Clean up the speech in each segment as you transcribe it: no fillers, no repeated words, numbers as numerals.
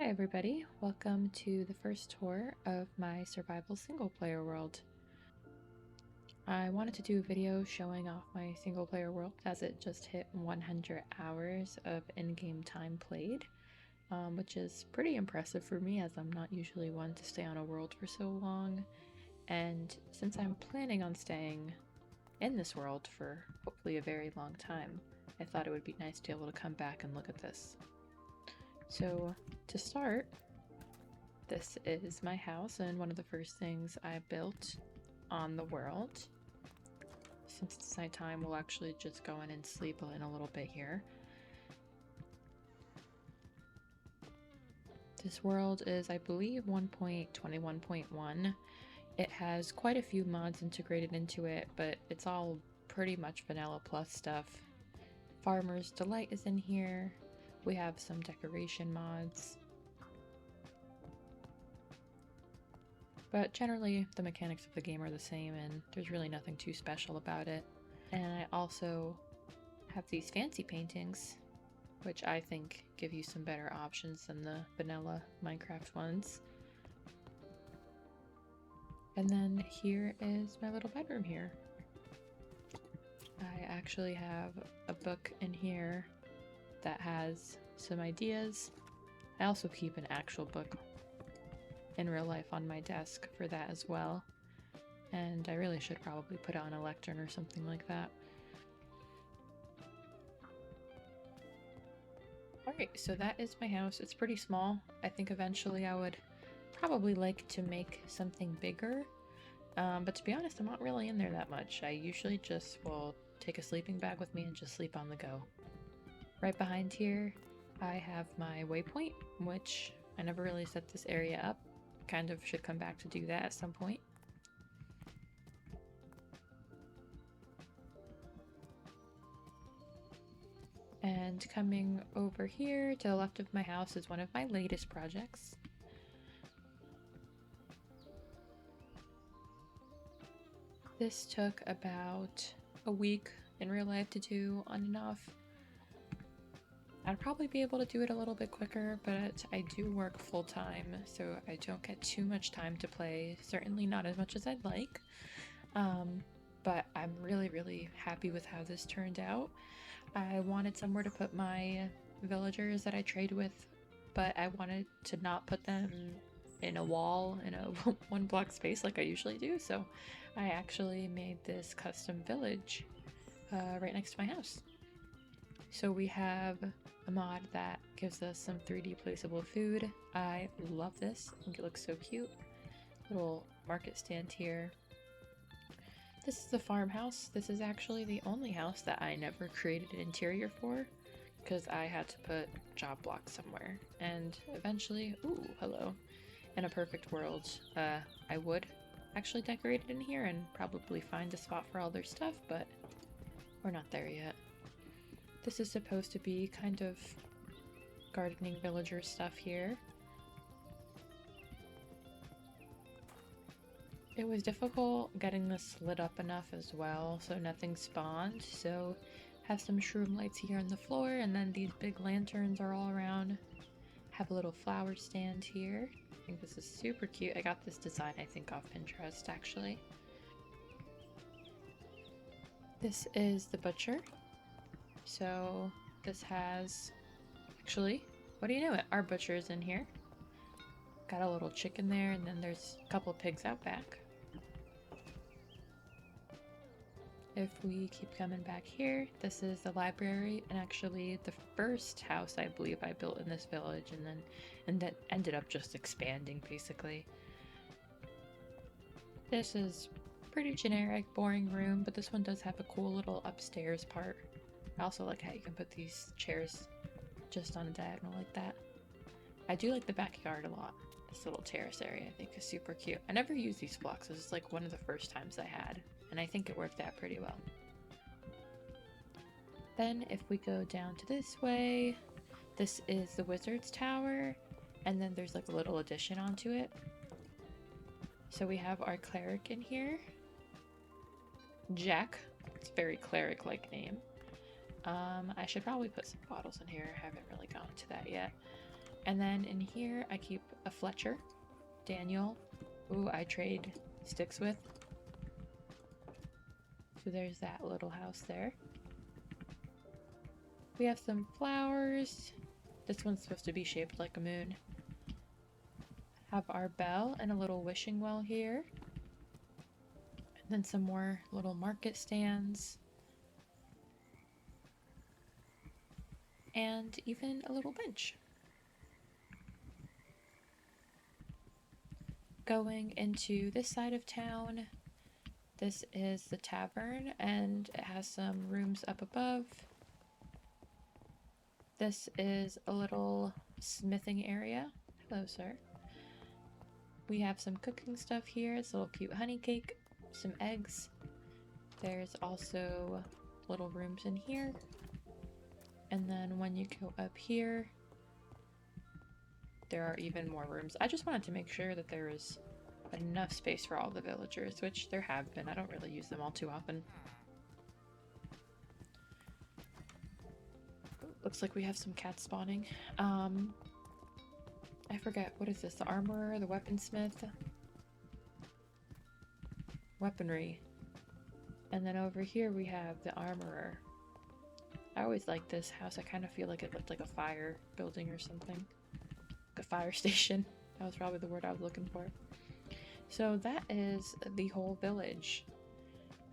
Hi everybody, welcome to the first tour of my survival single player world. I wanted to do a video showing off my single player world as it just hit 100 hours of in-game time played, which is pretty impressive for me as I'm not usually one to stay on a world for so long. And since I'm planning on staying in this world for hopefully a very long time, I thought it would be nice to be able to come back and look at this. So to start, this is my house and one of the first things I built on the world. Since it's nighttime, we'll actually just go in and sleep in a little bit here. This world is, I believe, 1.21.1. It has quite a few mods integrated into it, but it's all pretty much vanilla plus stuff. Farmer's Delight is in here. We have some decoration mods. But generally, the mechanics of the game are the same, and there's really nothing too special about it. And I also have these fancy paintings, which I think give you some better options than the vanilla Minecraft ones. And then here is my little bedroom here. I actually have a book in here that has some ideas. I also keep an actual book in real life on my desk for that as well. And I really should probably put it on a lectern or something like that. Alright, so that is my house. It's pretty small. I think eventually I would probably like to make something bigger. But to be honest, I'm not really in there that much. I usually just will take a sleeping bag with me and just sleep on the go. Right behind here, I have my waypoint, which I never really set this area up. Kind of should come back to do that at some point. And coming over here to the left of my house is one of my latest projects. This took about a week in real life to do on and off. I'd probably be able to do it a little bit quicker, but I do work full time, so I don't get too much time to play. Certainly not as much as I'd like. But I'm really happy with how this turned out. I wanted somewhere to put my villagers that I trade with, but I wanted to not put them in a wall in a one block space like I usually do, so I actually made this custom village right next to my house. So we have a mod that gives us some 3D placeable food. I love this. I think it looks so cute. Little market stand here. This is the farmhouse. This is actually the only house that I never created an interior for because I had to put job blocks somewhere. And eventually, ooh, hello. In a perfect world, I would actually decorate it in here and probably find a spot for all their stuff, but we're not there yet. This is supposed to be kind of gardening villager stuff here. It was difficult getting this lit up enough as well so nothing spawned, so have some shroom lights here on the floor, and then these big lanterns are all around. Have a little flower stand here. I think this is super cute. I got this design, I think, off Pinterest, actually. This is the butcher. So this has, actually, what do you know it? Our butcher's in here. Got a little chicken there, and then there's a couple pigs out back. If we keep coming back here, this is the library, and actually the first house I believe I built in this village, and then ended up just expanding basically. This is pretty generic, boring room, but this one does have a cool little upstairs part. I also like how you can put these chairs just on a diagonal like that. I do like the backyard a lot. This little terrace area I think is super cute. I never used these blocks. This is like one of the first times I had, and I think it worked out pretty well. Then if we go down to this way, this is the wizard's tower, and then there's like a little addition onto it. So we have our cleric in here. Jack. It's a very cleric-like name. I should probably put some bottles in here. I haven't really gone to that yet. And then in here, I keep a Fletcher, Daniel, who I trade sticks with. So there's that little house there. We have some flowers. This one's supposed to be shaped like a moon. Have our bell and a little wishing well here. And then some more little market stands. And even a little bench. Going into this side of town, this is the tavern and it has some rooms up above. This is a little smithing area. Hello, sir. We have some cooking stuff here. It's a little cute honey cake, some eggs. There's also little rooms in here. And then when you go up here, there are even more rooms. I just wanted to make sure that there is enough space for all the villagers, which there have been. I don't really use them all too often. Looks like we have some cats spawning. I forget, what is this? The armorer, the weaponsmith? Weaponry. And then over here we have the armorer. I always like this house. I kind of feel like it looked like a fire building or something. Like a fire station. That was probably the word I was looking for. So that is the whole village.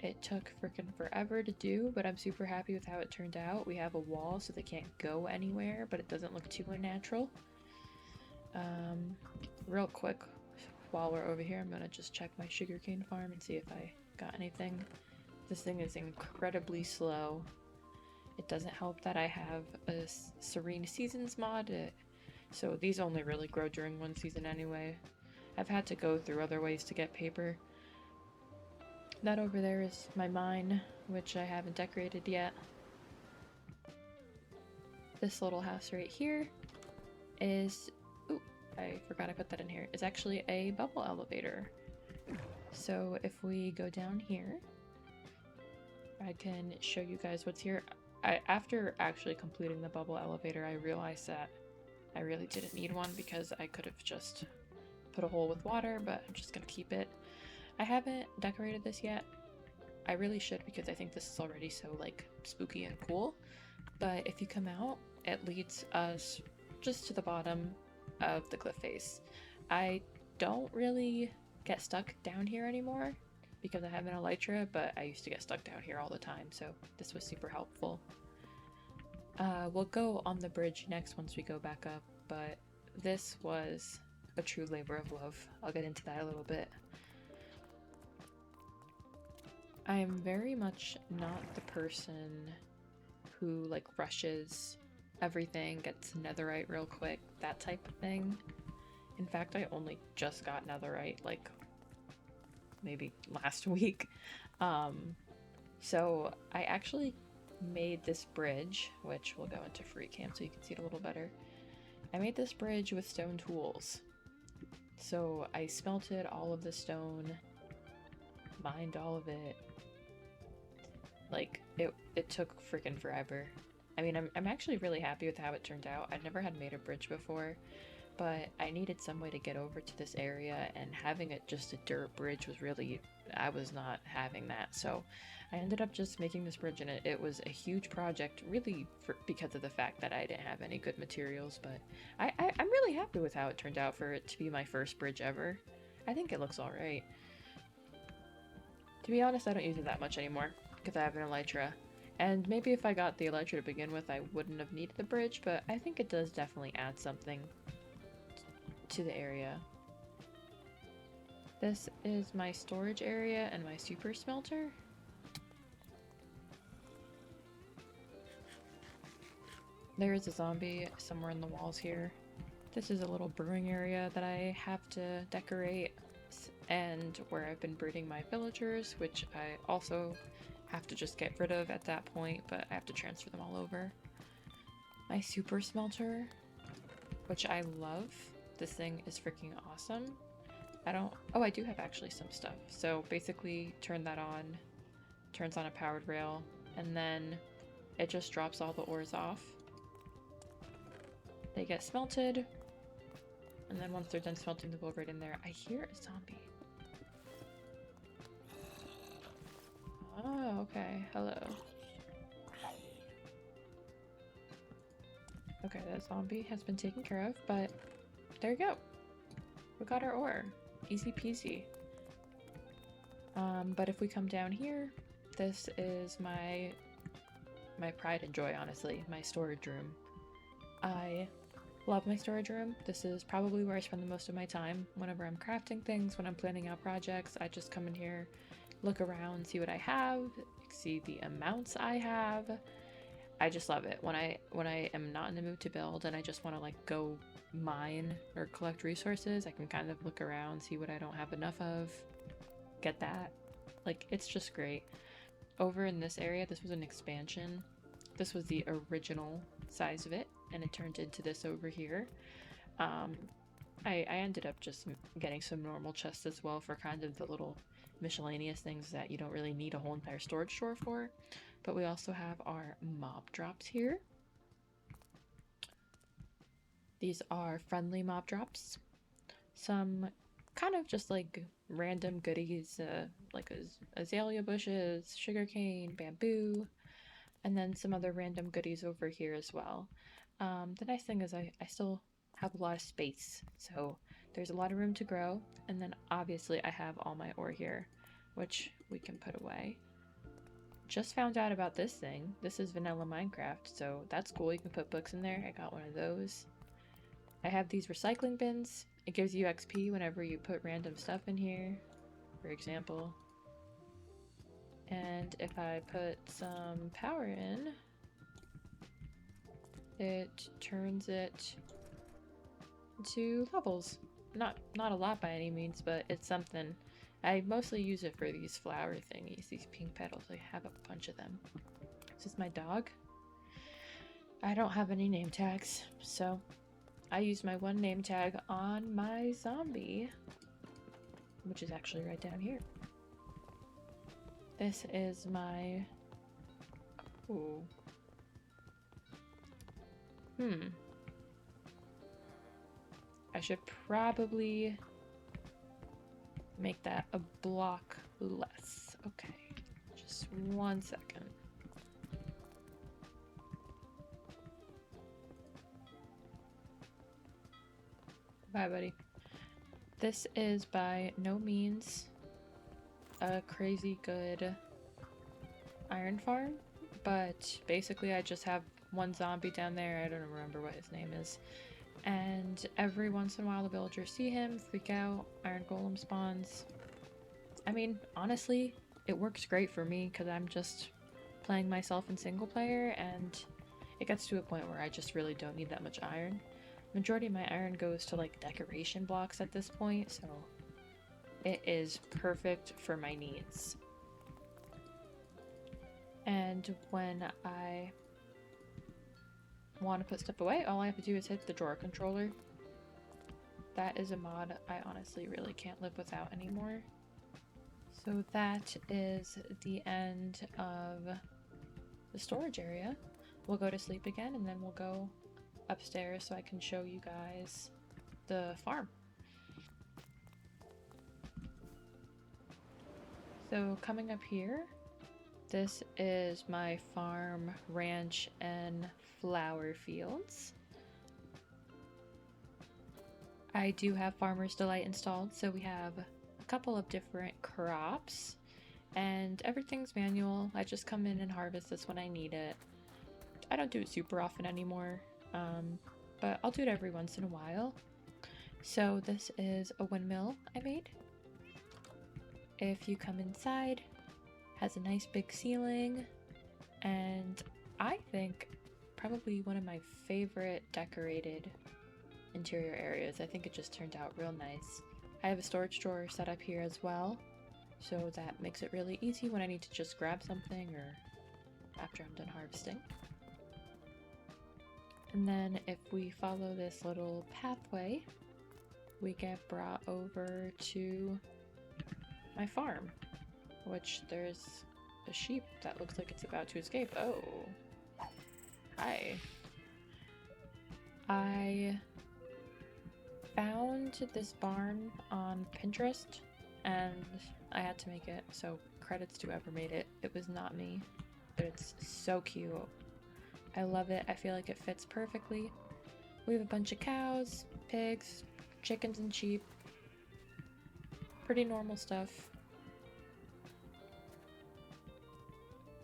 It took freaking forever to do, but I'm super happy with how it turned out. We have a wall so they can't go anywhere, but it doesn't look too unnatural. Real quick, while we're over here, I'm gonna just check my sugarcane farm and see if I got anything. This thing is incredibly slow. It doesn't help that I have a Serene Seasons mod, so these only really grow during one season anyway. I've had to go through other ways to get paper. That over there is my mine, which I haven't decorated yet. This little house right here is... Ooh, I forgot I put that in here. It's actually a bubble elevator. So if we go down here, I can show you guys what's here. After actually completing the bubble elevator, I realized that I really didn't need one because I could have just put a hole with water, but I'm just gonna keep it. I haven't decorated this yet. I really should because I think this is already so like spooky and cool. But if you come out, it leads us just to the bottom of the cliff face. I don't really get stuck down here anymore because I have an elytra, but I used to get stuck down here all the time, so this was super helpful. We'll go on the bridge next once we go back up, but this was a true labor of love. I'll get into that a little bit. I am very much not the person who like rushes everything, gets netherite real quick, that type of thing. In fact, I only just got netherite like maybe last week. So I actually made this bridge, which will go into free cam so you can see it a little better. I made this bridge with stone tools. So I smelted all of the stone, mined all of it. Like, it took freaking forever. I mean, I'm actually really happy with how it turned out. I've never had made a bridge before, but I needed some way to get over to this area, and having it just a dirt bridge was really, I was not having that. So I ended up just making this bridge, and it was a huge project, really because of the fact that I didn't have any good materials, but I'm really happy with how it turned out for it to be my first bridge ever. I think it looks alright. To be honest, I don't use it that much anymore, because I have an elytra. And maybe if I got the elytra to begin with, I wouldn't have needed the bridge, but I think it does definitely add something to the area. This is my storage area and my super smelter. There is a zombie somewhere in the walls here. This is a little brewing area that I have to decorate, and where I've been breeding my villagers, which I also have to just get rid of at that point, but I have to transfer them all over. My super smelter, which I love. This thing is freaking awesome. I do have actually some stuff. So basically turn that on, turns on a powered rail, and then it just drops all the ores off. They get smelted, And then once they're done smelting, they'll go right in there. I hear a zombie. Oh, okay. Hello. Okay, that zombie has been taken care of, but there you go. We got our ore. Easy peasy. But if we come down here, this is my pride and joy, honestly, my storage room. I love my storage room. This is probably where I spend the most of my time. Whenever I'm crafting things, when I'm planning out projects, I just come in here, look around, see what I have, see the amounts I have. I just love it. When I am not in the mood to build and I just want to like go mine or collect resources, I can kind of look around, see what I don't have enough of, get that. Like, it's just great. Over in this area, this was an expansion. This was the original size of it, and it turned into this over here. I ended up just getting some normal chests as well for kind of the little miscellaneous things that you don't really need a whole entire storage store for. But we also have our mob drops here. These are friendly mob drops. Some kind of just like random goodies, like azalea bushes, sugarcane, bamboo, and then some other random goodies over here as well. The nice thing is I still have a lot of space, so there's a lot of room to grow, and then obviously I have all my ore here, which we can put away. Just found out about this thing. This is vanilla Minecraft, so that's cool. You can put books in there. I got one of those. I have these recycling bins. It gives you XP whenever you put random stuff in here, for example. And if I put some power in, it turns it into levels. Not a lot by any means, but it's something. I mostly use it for these flower thingies, these pink petals. I have a bunch of them. This is my dog. I don't have any name tags, so I use my one name tag on my zombie, which is actually right down here. This is my... Ooh. I should probably make that a block less. Okay, just 1 second. Bye, buddy. This is by no means a crazy good iron farm, but basically I just have one zombie down there. I don't remember what his name is. And every once in a while the villagers see him, freak out, iron golem spawns. I mean, honestly, it works great for me because I'm just playing myself in single player, and it gets to a point where I just really don't need that much iron. Majority of my iron goes to like decoration blocks at this point, so it is perfect for my needs. And when I want to put stuff away, all I have to do is hit the drawer controller. That is a mod I honestly really can't live without anymore. So that is the end of the storage area. We'll go to sleep again, and then we'll go upstairs so I can show you guys the farm. So coming up here, this is my farm, ranch, and flower fields. I do have Farmer's Delight installed, so we have a couple of different crops, and everything's manual. I just come in and harvest this when I need it. I don't do it super often anymore, but I'll do it every once in a while. So this is a windmill I made. If you come inside, has a nice big ceiling, and I think probably one of my favorite decorated interior areas. I think it just turned out real nice. I have a storage drawer set up here as well, so that makes it really easy when I need to just grab something or after I'm done harvesting. And then if we follow this little pathway, we get brought over to my farm, which there's a sheep that looks like it's about to escape. Oh, hi. I found this barn on Pinterest and I had to make it, so credits to whoever made it. It was not me, but it's so cute. I love it. I feel like it fits perfectly. We have a bunch of cows, pigs, chickens, and sheep. Pretty normal stuff.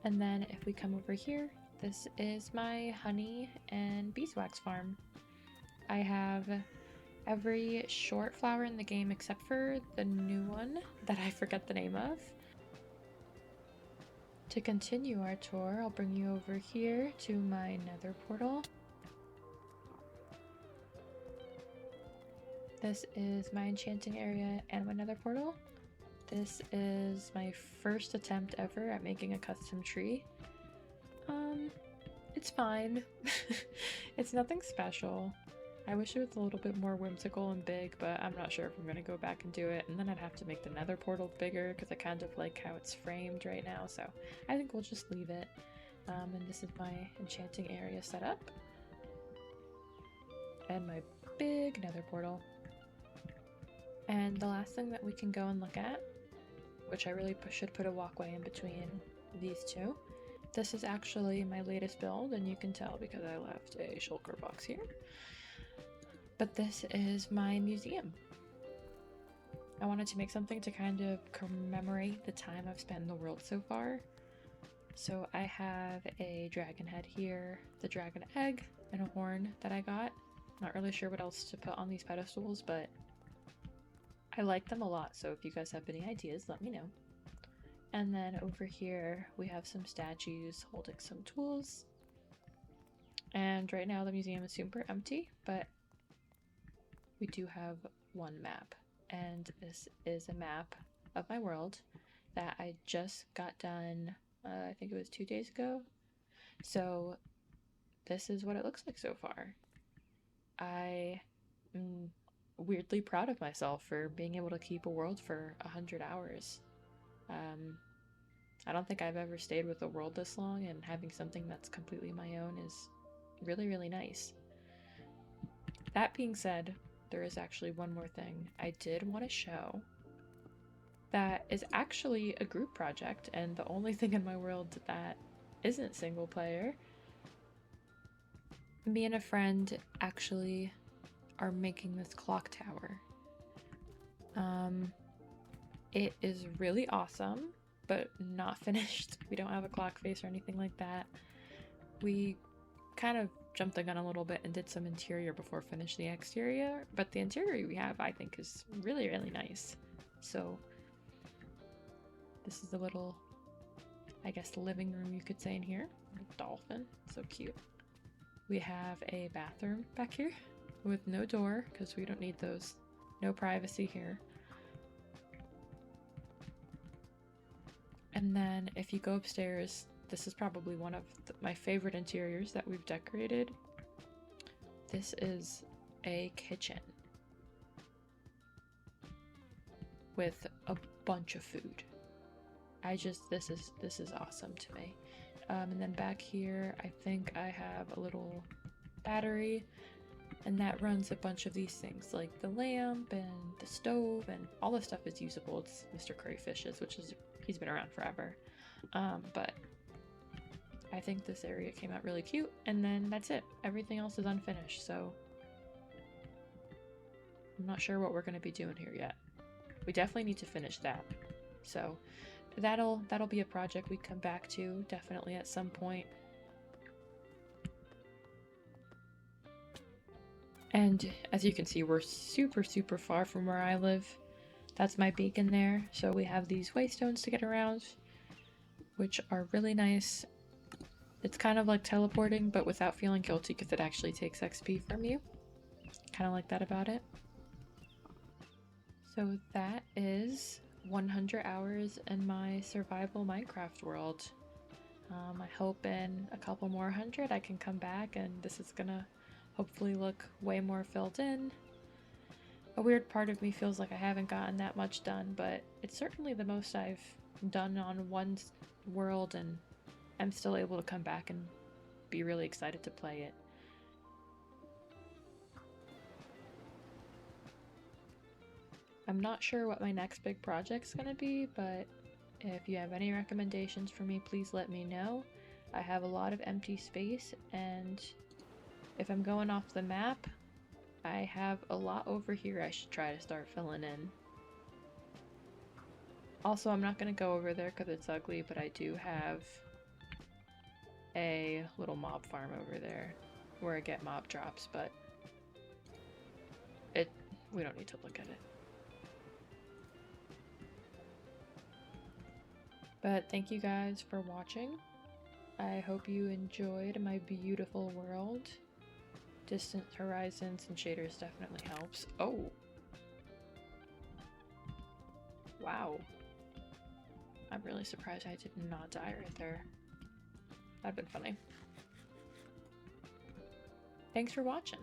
And then if we come over here, this is my honey and beeswax farm. I have every short flower in the game except for the new one that I forget the name of. To continue our tour, I'll bring you over here to my nether portal. This is my enchanting area and my nether portal. This is my first attempt ever at making a custom tree. It's fine. It's nothing special. I wish it was a little bit more whimsical and big, but I'm not sure if I'm gonna go back and do it. And then I'd have to make the nether portal bigger because I kind of like how it's framed right now. So I think we'll just leave it. And this is my enchanting area set up. And my big nether portal. And the last thing that we can go and look at, which I really should put a walkway in between these two. This is actually my latest build, and you can tell because I left a shulker box here. But this is my museum. I wanted to make something to kind of commemorate the time I've spent in the world so far. So I have a dragon head here, the dragon egg, and a horn that I got. Not really sure what else to put on these pedestals, but I like them a lot, so if you guys have any ideas, let me know. And then over here, we have some statues holding some tools. And right now the museum is super empty, but we do have one map. And this is a map of my world that I just got done, I think it was 2 days ago. So this is what it looks like so far. I am weirdly proud of myself for being able to keep a world for 100 hours. I don't think I've ever stayed with a world this long, and having something that's completely my own is really, really nice. That being said, there is actually one more thing I did want to show that is actually a group project, and the only thing in my world that isn't single player. Me and a friend actually are making this clock tower. It is really awesome, but not finished. We don't have a clock face or anything like that. We kind of jumped the gun a little bit and did some interior before finishing the exterior, but the interior we have, I think, is really, really nice. So this is a little, I guess, living room you could say in here. Dolphin, so cute. We have a bathroom back here with no door because we don't need those. No privacy here. And then if you go upstairs, this is probably one of my favorite interiors that we've decorated. This is a kitchen with a bunch of food. This is awesome to me. And then back here, I think I have a little battery, and that runs a bunch of these things, like the lamp and the stove, and all the stuff is usable. It's Mr. Crayfish's, which is, he's been around forever. But I think this area came out really cute, and then that's it. Everything else is unfinished, so I'm not sure what we're going to be doing here yet. We definitely need to finish that. So that'll be a project we come back to definitely at some point. And as you can see, we're super, super far from where I live. That's my beacon there. So we have these waystones to get around, which are really nice. It's kind of like teleporting, but without feeling guilty because it actually takes XP from you. Kind of like that about it. So that is 100 hours in my survival Minecraft world. I hope in a couple more hundred I can come back and this is gonna hopefully look way more filled in. A weird part of me feels like I haven't gotten that much done, but it's certainly the most I've done on one world, and I'm still able to come back and be really excited to play it. I'm not sure what my next big project's gonna be, but if you have any recommendations for me, please let me know. I have a lot of empty space, and if I'm going off the map, I have a lot over here I should try to start filling in. Also, I'm not going to go over there because it's ugly, but I do have a little mob farm over there where I get mob drops, but we don't need to look at it. But thank you guys for watching. I hope you enjoyed my beautiful world. Distant horizons and shaders definitely helps. Oh! Wow. I'm really surprised I did not die right there. That'd been funny. Thanks for watching.